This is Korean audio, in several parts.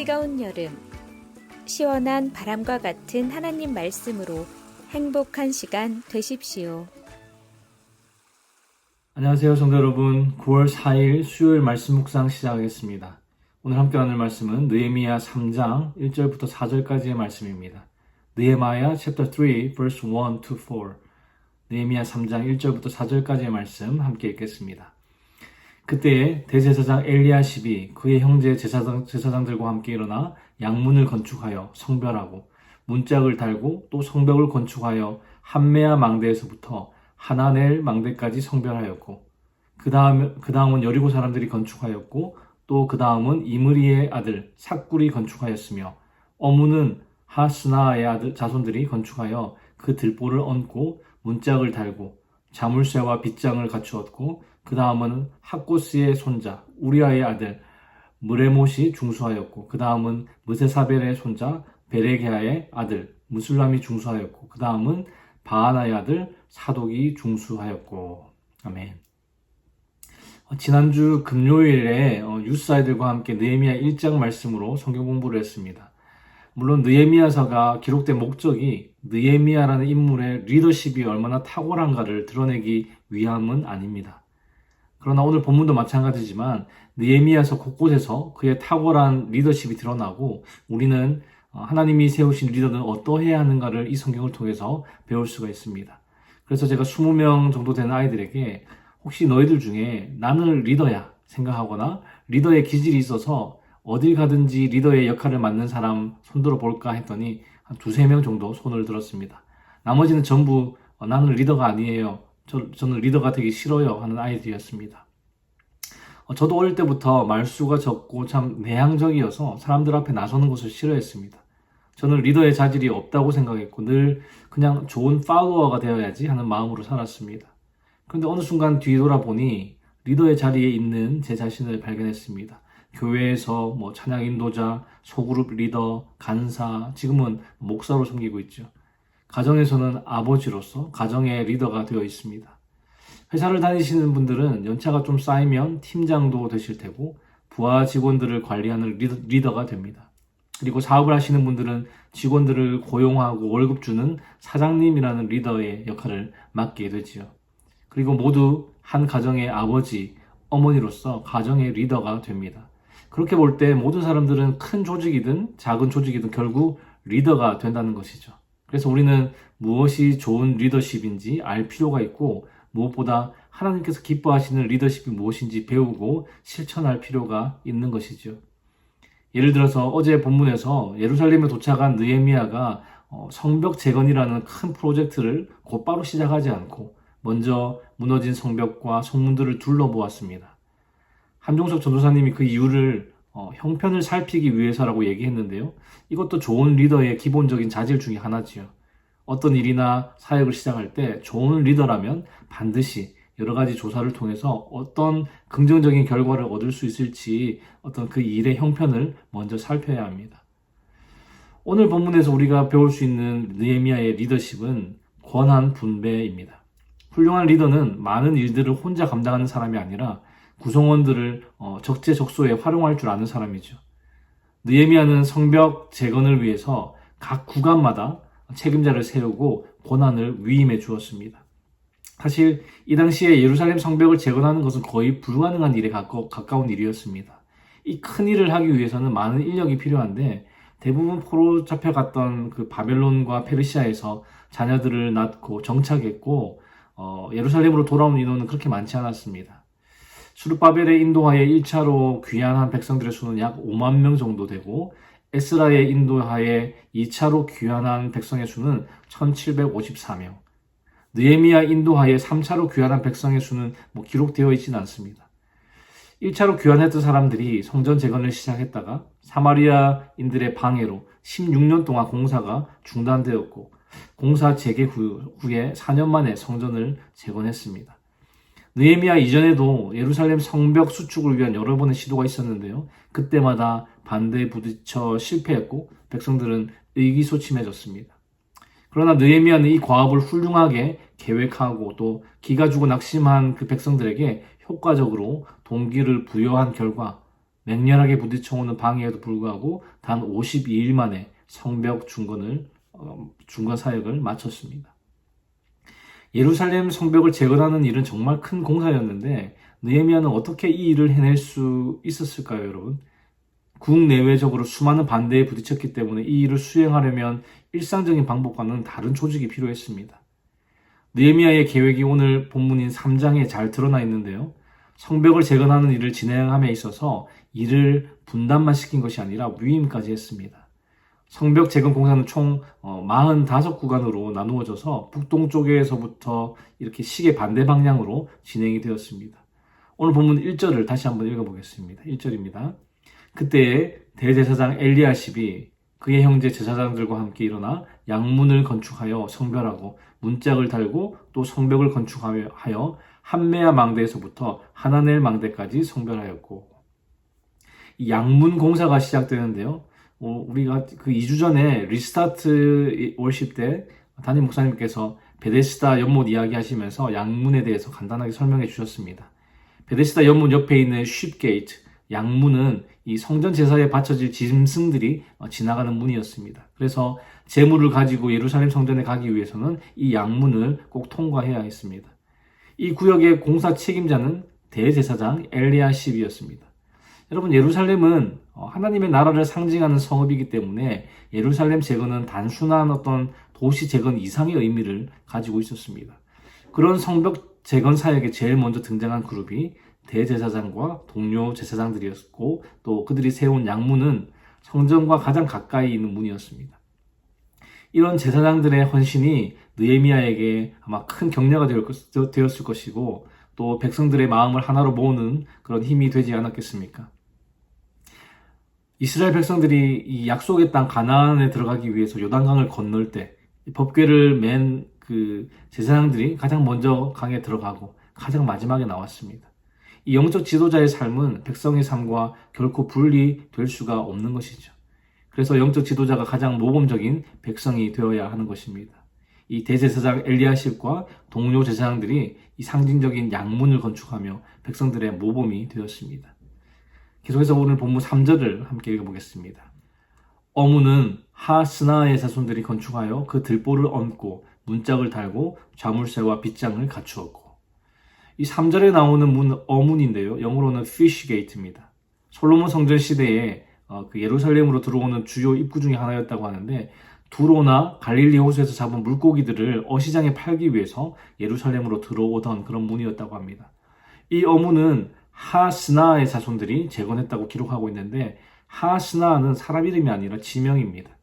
뜨거운 여름, 시원한 바람과 같은 하나님 말씀으로 행복한 시간 되십시오. 안녕하세요, 성도 여러분. 9월 4일 수요일 말씀 묵상 시작하겠습니다. 오늘 함께 나눌 말씀은 느헤미야 3장 1절부터 4절까지의 말씀입니다. 느헤미야 chapter 3 verse 1 to 4. 느헤미야 3장 1절부터 4절까지의 말씀 함께 읽겠습니다. 그때에 대제사장 엘리야십이 그의 형제 제사장들과 함께 일어나 양문을 건축하여 성별하고 문짝을 달고 또 성벽을 건축하여 함메아 망대에서부터 하나넬 망대까지 성별하였고 그 다음은 여리고 사람들이 건축하였고 또 그 다음은 이므리의 아들 삭굴이 건축하였으며 어무는 하스나의 아들 자손들이 건축하여 그 들보를 얹고 문짝을 달고 자물쇠와 빗장을 갖추었고 그 다음은 학고스의 손자 우리아의 아들 무레못이 중수하였고 그 다음은 무세사벨의 손자 베레게아의 아들 무술람이 중수하였고 그 다음은 바하나의 아들 사독이 중수하였고. 아멘. 지난주 금요일에 유스 아이들과 함께 느헤미야 1장 말씀으로 성경 공부를 했습니다. 물론 느헤미야서가 기록된 목적이 느헤미야라는 인물의 리더십이 얼마나 탁월한가를 드러내기 위함은 아닙니다. 그러나 오늘 본문도 마찬가지지만 느헤미야서 곳곳에서 그의 탁월한 리더십이 드러나고 우리는 하나님이 세우신 리더는 어떠해야 하는가를 이 성경을 통해서 배울 수가 있습니다. 그래서 제가 20명 정도 되는 아이들에게 혹시 너희들 중에 나는 리더야 생각하거나 리더의 기질이 있어서 어딜 가든지 리더의 역할을 맡는 사람 손들어 볼까 했더니 한 2-3명 정도 손을 들었습니다. 나머지는 전부 나는 리더가 아니에요. 저는 리더가 되기 싫어요 하는 아이들이었습니다. 저도 어릴 때부터 말수가 적고 참 내향적이어서 사람들 앞에 나서는 것을 싫어했습니다. 저는 리더의 자질이 없다고 생각했고 늘 그냥 좋은 팔로워가 되어야지 하는 마음으로 살았습니다. 그런데 어느 순간 뒤돌아보니 리더의 자리에 있는 제 자신을 발견했습니다. 교회에서 찬양 인도자, 소그룹 리더, 간사, 지금은 목사로 섬기고 있죠. 가정에서는 아버지로서 가정의 리더가 되어 있습니다. 회사를 다니시는 분들은 연차가 좀 쌓이면 팀장도 되실 테고 부하 직원들을 관리하는 리더가 됩니다. 그리고 사업을 하시는 분들은 직원들을 고용하고 월급 주는 사장님이라는 리더의 역할을 맡게 되지요. 그리고 모두 한 가정의 아버지, 어머니로서 가정의 리더가 됩니다. 그렇게 볼 때 모든 사람들은 큰 조직이든 작은 조직이든 결국 리더가 된다는 것이죠. 그래서 우리는 무엇이 좋은 리더십인지 알 필요가 있고 무엇보다 하나님께서 기뻐하시는 리더십이 무엇인지 배우고 실천할 필요가 있는 것이죠. 예를 들어서 어제 본문에서 예루살렘에 도착한 느헤미야가 성벽 재건이라는 큰 프로젝트를 곧바로 시작하지 않고 먼저 무너진 성벽과 성문들을 둘러보았습니다. 한종석 전도사님이 그 이유를 형편을 살피기 위해서라고 얘기했는데요. 이것도 좋은 리더의 기본적인 자질 중에 하나지요. 어떤 일이나 사역을 시작할 때 좋은 리더라면 반드시 여러 가지 조사를 통해서 어떤 긍정적인 결과를 얻을 수 있을지 어떤 그 일의 형편을 먼저 살펴야 합니다. 오늘 본문에서 우리가 배울 수 있는 느헤미야의 리더십은 권한 분배입니다. 훌륭한 리더는 많은 일들을 혼자 감당하는 사람이 아니라 구성원들을 적재적소에 활용할 줄 아는 사람이죠. 느헤미야는 성벽 재건을 위해서 각 구간마다 책임자를 세우고 권한을 위임해 주었습니다. 사실 이 당시에 예루살렘 성벽을 재건하는 것은 거의 불가능한 일에 가까운 일이었습니다. 이 큰 일을 하기 위해서는 많은 인력이 필요한데 대부분 포로 잡혀갔던 그 바벨론과 페르시아에서 자녀들을 낳고 정착했고 예루살렘으로 돌아온 인원은 그렇게 많지 않았습니다. 수르바벨의 인도하에 1차로 귀환한 백성들의 수는 약 5만 명 정도 되고 에스라의 인도하에 2차로 귀환한 백성의 수는 1754명. 느헤미야 인도하에 3차로 귀환한 백성의 수는 기록되어 있지는 않습니다. 1차로 귀환했던 사람들이 성전 재건을 시작했다가 사마리아인들의 방해로 16년 동안 공사가 중단되었고 공사 재개 후에 4년 만에 성전을 재건했습니다. 느헤미야 이전에도 예루살렘 성벽 수축을 위한 여러 번의 시도가 있었는데요. 그때마다 반대에 부딪혀 실패했고 백성들은 의기소침해졌습니다. 그러나 느헤미야는 이 과업을 훌륭하게 계획하고 또 기가 죽어 낙심한 그 백성들에게 효과적으로 동기를 부여한 결과 맹렬하게 부딪혀오는 방해에도 불구하고 단 52일 만에 성벽 중건 사역을 마쳤습니다. 예루살렘 성벽을 재건하는 일은 정말 큰 공사였는데 느헤미야는 어떻게 이 일을 해낼 수 있었을까요, 여러분? 국내외적으로 수많은 반대에 부딪혔기 때문에 이 일을 수행하려면 일상적인 방법과는 다른 조직이 필요했습니다. 느헤미야의 계획이 오늘 본문인 3장에 잘 드러나 있는데요. 성벽을 재건하는 일을 진행함에 있어서 일을 분담만 시킨 것이 아니라 위임까지 했습니다. 성벽 재건 공사는 총 45구간으로 나누어져서 북동쪽에서부터 이렇게 시계 반대 방향으로 진행이 되었습니다. 오늘 본문 1절을 다시 한번 읽어보겠습니다. 1절입니다. 그때에 대제사장 엘리야십이 그의 형제 제사장들과 함께 일어나 양문을 건축하여 성별하고 문짝을 달고 또 성벽을 건축하여 한메아 망대에서부터 하나넬 망대까지 성별하였고, 이 양문 공사가 시작되는데요. 우리가 그 2주 전에 리스타트 월십 때 담임 목사님께서 베데스다 연못 이야기하시면서 양문에 대해서 간단하게 설명해 주셨습니다. 베데스다 연못 옆에 있는 쉽게이트, 양문은 이 성전 제사에 바쳐질 짐승들이 지나가는 문이었습니다. 그래서 제물을 가지고 예루살렘 성전에 가기 위해서는 이 양문을 꼭 통과해야 했습니다. 이 구역의 공사 책임자는 대제사장 엘리야십이었습니다. 여러분, 예루살렘은 하나님의 나라를 상징하는 성읍이기 때문에 예루살렘 재건은 단순한 어떤 도시 재건 이상의 의미를 가지고 있었습니다. 그런 성벽 재건 사역에 제일 먼저 등장한 그룹이 대제사장과 동료 제사장들이었고, 또 그들이 세운 양문은 성전과 가장 가까이 있는 문이었습니다. 이런 제사장들의 헌신이 느헤미야에게 아마 큰 격려가 되었을 것이고, 또 백성들의 마음을 하나로 모으는 그런 힘이 되지 않았겠습니까? 이스라엘 백성들이 이 약속의 땅 가나안에 들어가기 위해서 요단강을 건널 때 법궤를 맨 그 제사장들이 가장 먼저 강에 들어가고 가장 마지막에 나왔습니다. 이 영적 지도자의 삶은 백성의 삶과 결코 분리될 수가 없는 것이죠. 그래서 영적 지도자가 가장 모범적인 백성이 되어야 하는 것입니다. 이 대제사장 엘리야십과 동료 제사장들이 이 상징적인 양문을 건축하며 백성들의 모범이 되었습니다. 계속해서 오늘 본문 3절을 함께 읽어보겠습니다. 어문은 하스나의 자손들이 건축하여 그 들보를 얹고 문짝을 달고 자물쇠와 빗장을 갖추었고, 이 3절에 나오는 문 어문인데요. 영어로는 fish gate입니다. 솔로몬 성전 시대에 그 예루살렘으로 들어오는 주요 입구 중에 하나였다고 하는데, 두로나 갈릴리 호수에서 잡은 물고기들을 어시장에 팔기 위해서 예루살렘으로 들어오던 그런 문이었다고 합니다. 이 어문은 하스나의 자손들이 재건했다고 기록하고 있는데, 하스나는 사람 이름이 아니라 지명입니다.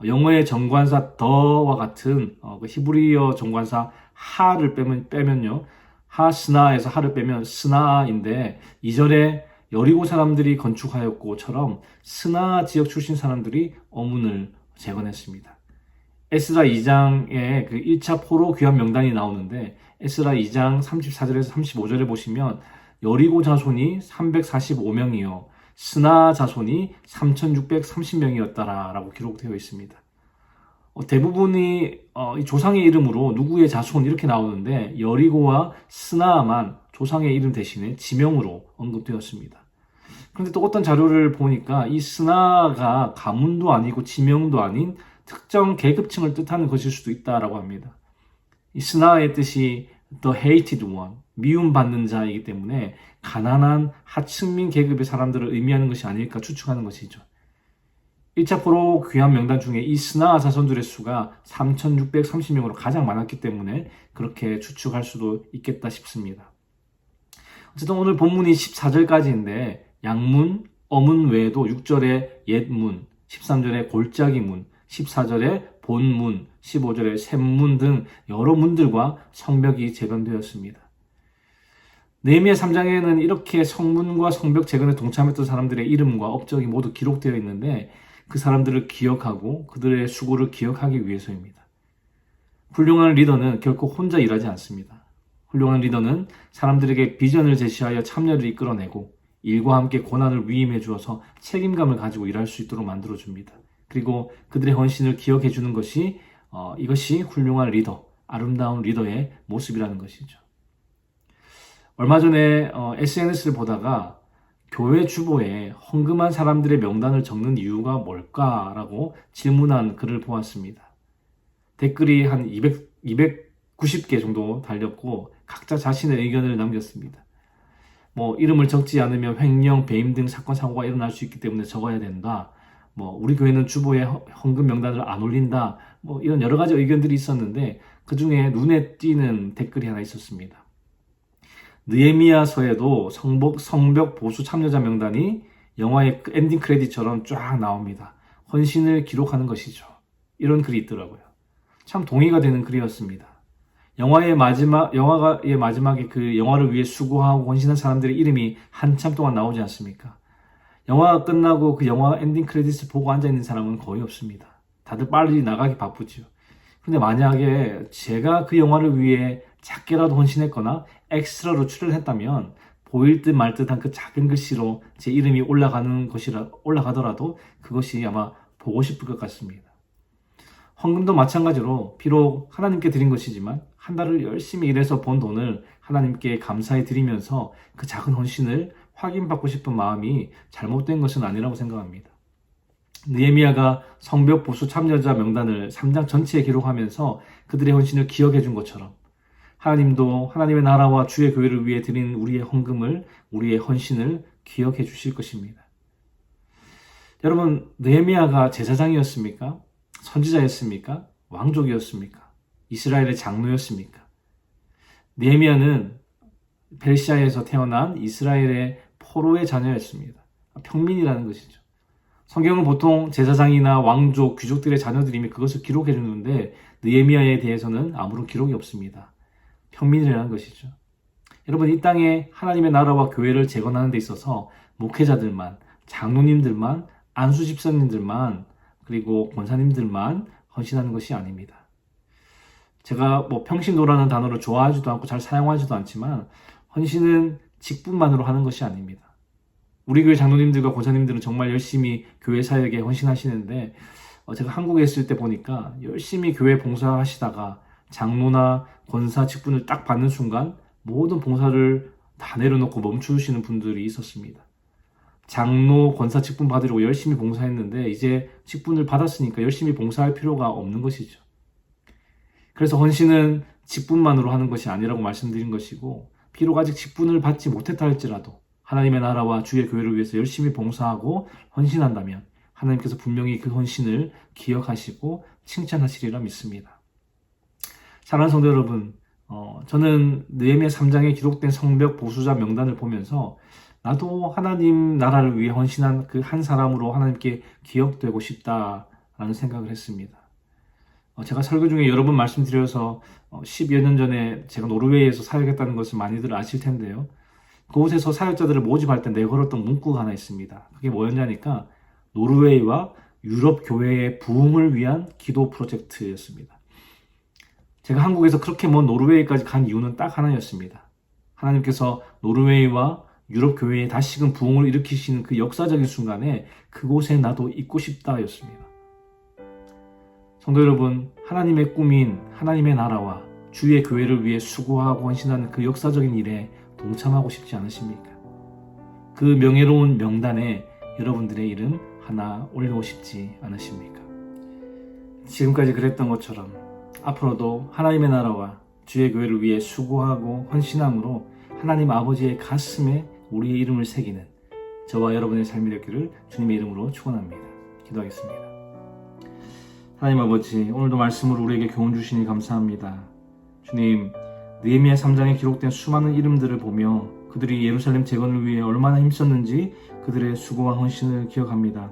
영어의 정관사 더와 같은 그 히브리어 정관사 하를 빼면요, 하스나에서 하를 빼면 스나인데, 2절에 여리고 사람들이 건축하였고처럼 스나 지역 출신 사람들이 어문을 재건했습니다. 에스라 2장에 그 1차 포로 귀환 명단이 나오는데, 에스라 2장 34절에서 35절에 보시면 여리고 자손이 345명이요 스나 자손이 3630명이었다라고 기록되어 있습니다. 대부분이 이 조상의 이름으로 누구의 자손 이렇게 나오는데, 여리고와 스나만 조상의 이름 대신에 지명으로 언급되었습니다. 그런데 또 어떤 자료를 보니까 이 스나가 가문도 아니고 지명도 아닌 특정 계급층을 뜻하는 것일 수도 있다라고 합니다. 이 스나의 뜻이 the hated one, 미움받는 자이기 때문에 가난한 하층민 계급의 사람들을 의미하는 것이 아닐까 추측하는 것이죠. 1차 포로 귀환 명단 중에 이 스나 자손들의 수가 3630명으로 가장 많았기 때문에 그렇게 추측할 수도 있겠다 싶습니다. 어쨌든 오늘 본문이 14절까지인데, 양문, 어문 외에도 6절에 옛문, 13절에 골짜기 문, 14절에 본문, 15절에 샘문 등 여러 문들과 성벽이 재건되었습니다. 느헤미야 3장에는 이렇게 성문과 성벽 재건에 동참했던 사람들의 이름과 업적이 모두 기록되어 있는데, 그 사람들을 기억하고 그들의 수고를 기억하기 위해서입니다. 훌륭한 리더는 결코 혼자 일하지 않습니다. 훌륭한 리더는 사람들에게 비전을 제시하여 참여를 이끌어내고 일과 함께 고난을 위임해 주어서 책임감을 가지고 일할 수 있도록 만들어줍니다. 그리고 그들의 헌신을 기억해 주는 것이 이것이 훌륭한 리더, 아름다운 리더의 모습이라는 것이죠. 얼마 전에 SNS를 보다가 교회 주보에 헌금한 사람들의 명단을 적는 이유가 뭘까라고 질문한 글을 보았습니다. 댓글이 한 290개 정도 달렸고 각자 자신의 의견을 남겼습니다. 이름을 적지 않으면 횡령, 배임 등 사건 사고가 일어날 수 있기 때문에 적어야 된다. 우리 교회는 주보에 헌금 명단을 안 올린다. 이런 여러 가지 의견들이 있었는데 그 중에 눈에 띄는 댓글이 하나 있었습니다. 느헤미야서에도 성벽 보수 참여자 명단이 영화의 엔딩 크레딧처럼 쫙 나옵니다. 헌신을 기록하는 것이죠. 이런 글이 있더라고요. 참 동의가 되는 글이었습니다. 영화의 마지막에 그 영화를 위해 수고하고 헌신한 사람들의 이름이 한참 동안 나오지 않습니까? 영화가 끝나고 그 영화 엔딩 크레딧을 보고 앉아있는 사람은 거의 없습니다. 다들 빨리 나가기 바쁘죠. 근데 만약에 제가 그 영화를 위해 작게라도 헌신했거나 엑스트라로 출연했다면 보일 듯 말 듯한 그 작은 글씨로 제 이름이 올라가더라도 그것이 아마 보고 싶을 것 같습니다. 헌금도 마찬가지로 비록 하나님께 드린 것이지만 한 달을 열심히 일해서 번 돈을 하나님께 감사해 드리면서 그 작은 헌신을 확인받고 싶은 마음이 잘못된 것은 아니라고 생각합니다. 느헤미야가 성벽 보수 참여자 명단을 3장 전체에 기록하면서 그들의 헌신을 기억해 준 것처럼 하나님도 하나님의 나라와 주의 교회를 위해 드린 우리의 헌금을, 우리의 헌신을 기억해 주실 것입니다. 여러분, 느헤미야가 제사장이었습니까? 선지자였습니까? 왕족이었습니까? 이스라엘의 장로였습니까? 느헤미야는 페르시아에서 태어난 이스라엘의 포로의 자녀였습니다. 평민이라는 것이죠. 성경은 보통 제사장이나 왕족, 귀족들의 자녀들이면 그것을 기록해 주는데 느헤미야에 대해서는 아무런 기록이 없습니다. 평민이라는 것이죠. 여러분, 이 땅에 하나님의 나라와 교회를 재건하는 데 있어서 목회자들만, 장로님들만, 안수 집사님들만, 그리고 권사님들만 헌신하는 것이 아닙니다. 제가 평신도라는 단어를 좋아하지도 않고 잘 사용하지도 않지만 헌신은 직분만으로 하는 것이 아닙니다. 우리 교회 장로님들과 권사님들은 정말 열심히 교회 사역에 헌신하시는데 제가 한국에 있을 때 보니까 열심히 교회 봉사하시다가 장로나 권사 직분을 딱 받는 순간 모든 봉사를 다 내려놓고 멈추시는 분들이 있었습니다. 장로, 권사 직분 받으려고 열심히 봉사했는데 이제 직분을 받았으니까 열심히 봉사할 필요가 없는 것이죠. 그래서 헌신은 직분만으로 하는 것이 아니라고 말씀드린 것이고 비록 아직 직분을 받지 못했다 할지라도 하나님의 나라와 주의 교회를 위해서 열심히 봉사하고 헌신한다면 하나님께서 분명히 그 헌신을 기억하시고 칭찬하시리라 믿습니다. 사랑하는 성도 여러분, 저는 느헤미야 3장에 기록된 성벽 보수자 명단을 보면서 나도 하나님 나라를 위해 헌신한 그 한 사람으로 하나님께 기억되고 싶다라는 생각을 했습니다. 제가 설교 중에 여러 번 말씀드려서 10여 년 전에 제가 노르웨이에서 사역했다는 것을 많이들 아실 텐데요. 그곳에서 사역자들을 모집할 때 내걸었던 문구가 하나 있습니다. 그게 뭐였냐니까 노르웨이와 유럽 교회의 부흥을 위한 기도 프로젝트였습니다. 제가 한국에서 그렇게 먼 노르웨이까지 간 이유는 딱 하나였습니다. 하나님께서 노르웨이와 유럽 교회에 다시금 부흥을 일으키시는 그 역사적인 순간에 그곳에 나도 있고 싶다였습니다. 성도 여러분, 하나님의 꿈인 하나님의 나라와 주의 교회를 위해 수고하고 헌신하는 그 역사적인 일에 동참하고 싶지 않으십니까? 그 명예로운 명단에 여러분들의 이름 하나 올리고 싶지 않으십니까? 지금까지 그랬던 것처럼 앞으로도 하나님의 나라와 주의 교회를 위해 수고하고 헌신함으로 하나님 아버지의 가슴에 우리의 이름을 새기는 저와 여러분의 삶이 되기를 주님의 이름으로 축원합니다. 기도하겠습니다. 하나님 아버지, 오늘도 말씀으로 우리에게 교훈 주시니 감사합니다. 주님, 느헤미야 3장에 기록된 수많은 이름들을 보며 그들이 예루살렘 재건을 위해 얼마나 힘썼는지 그들의 수고와 헌신을 기억합니다.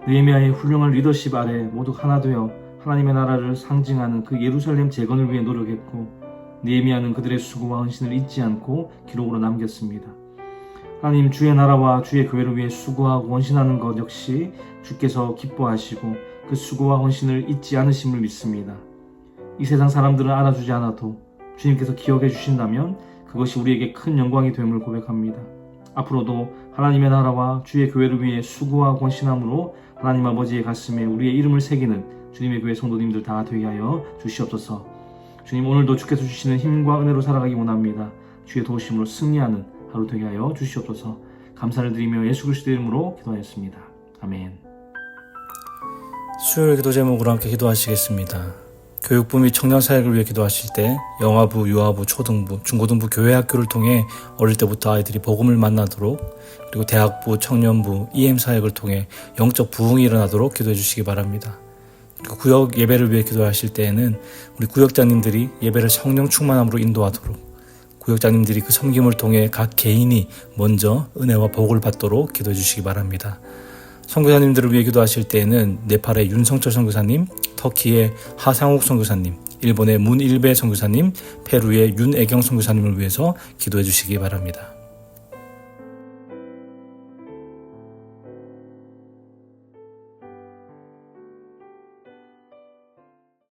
느헤미야의 훌륭한 리더십 아래 모두 하나 되어 하나님의 나라를 상징하는 그 예루살렘 재건을 위해 노력했고 느헤미야는 그들의 수고와 헌신을 잊지 않고 기록으로 남겼습니다. 하나님, 주의 나라와 주의 교회를 위해 수고하고 헌신하는 것 역시 주께서 기뻐하시고 그 수고와 헌신을 잊지 않으심을 믿습니다. 이 세상 사람들은 알아주지 않아도 주님께서 기억해 주신다면 그것이 우리에게 큰 영광이 됨을 고백합니다. 앞으로도 하나님의 나라와 주의 교회를 위해 수고하고 헌신함으로 하나님 아버지의 가슴에 우리의 이름을 새기는 주님의 교회 성도님들 다 되게 하여 주시옵소서. 주님, 오늘도 주께서 주시는 힘과 은혜로 살아가기 원합니다. 주의 도우심으로 승리하는 하루 되게 하여 주시옵소서. 감사를 드리며 예수 그리스도의 이름으로 기도하였습니다. 아멘. 수요일 기도 제목으로 함께 기도하시겠습니다. 교육부 및 청년사역을 위해 기도하실 때 영아부, 유아부, 초등부, 중고등부 교회학교를 통해 어릴 때부터 아이들이 복음을 만나도록, 그리고 대학부, 청년부, EM사역을 통해 영적 부흥이 일어나도록 기도해 주시기 바랍니다. 그리고 구역 예배를 위해 기도하실 때에는 우리 구역장님들이 예배를 성령 충만함으로 인도하도록, 구역장님들이 그 섬김을 통해 각 개인이 먼저 은혜와 복을 받도록 기도해 주시기 바랍니다. 선교사님들을 위해 기도하실 때에는 네팔의 윤성철 선교사님, 터키의 하상욱 선교사님, 일본의 문일배 선교사님, 페루의 윤애경 선교사님을 위해서 기도해 주시기 바랍니다.